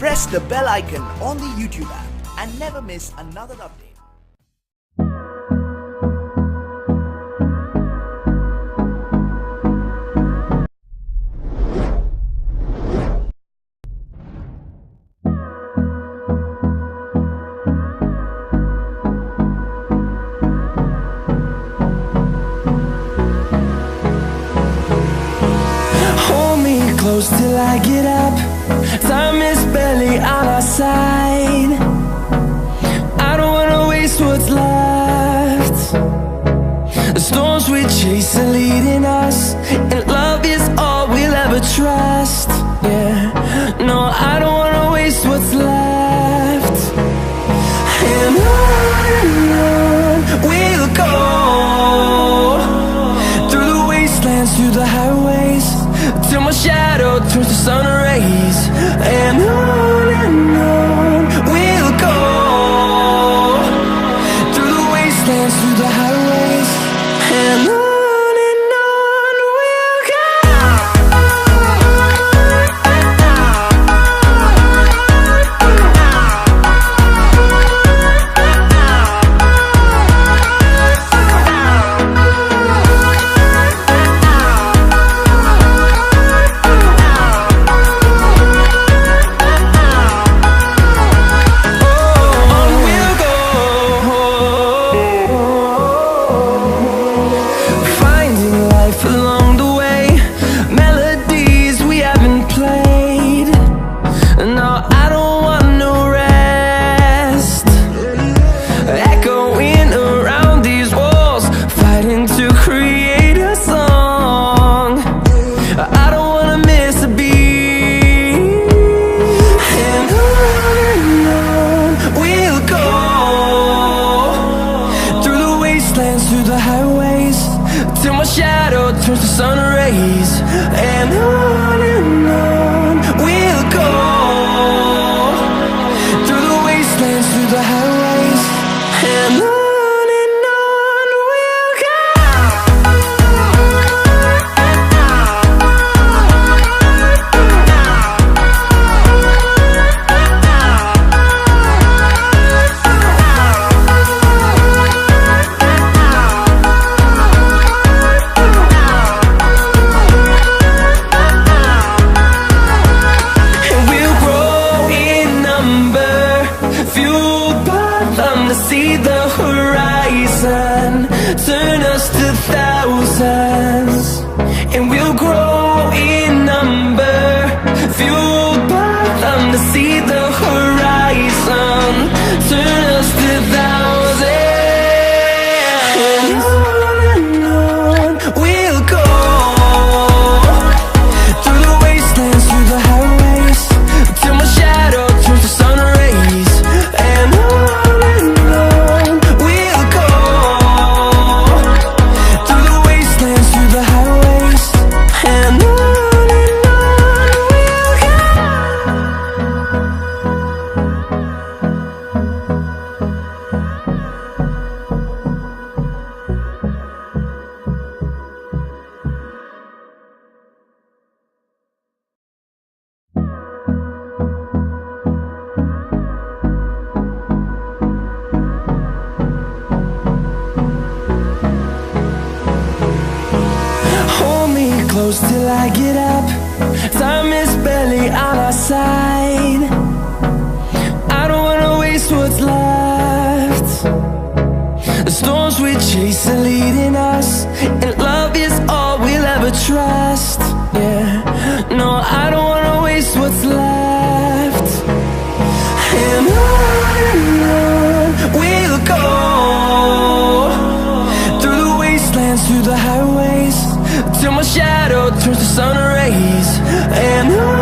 Press the bell icon on the YouTube app and never miss another update. Close till I get up. Time is barely on our side. I don't wanna waste what's left. The storms we chase are leading us, and love is all we'll ever trust. Yeah, no, I don't wanna waste what's left. And on we'll go, through the wastelands, through the highways, till my shadow turns to sun rays. And on we'll go, through the wastelands, through the highways, and on we'll go. Through the highways, till my shadow turns to sun rays. And on we'll go, through the wastelands, through the highways, and on we'll go. See the horizon turn us to thousands, and we'll grow in number, fueled by them. To see the horizon turn us to thousands, and on we'll go, through the wastelands, through the highways, till my shadow turns to sun rays. And close till I get up. Time is barely on our side. I don't wanna waste what's left. The storms we chase are leading us, and love is all we'll ever trust. Yeah, no, I don't wanna waste what's left. And on we'll go, through the wastelands, through the highways, till my shadow turns to sun rays. And on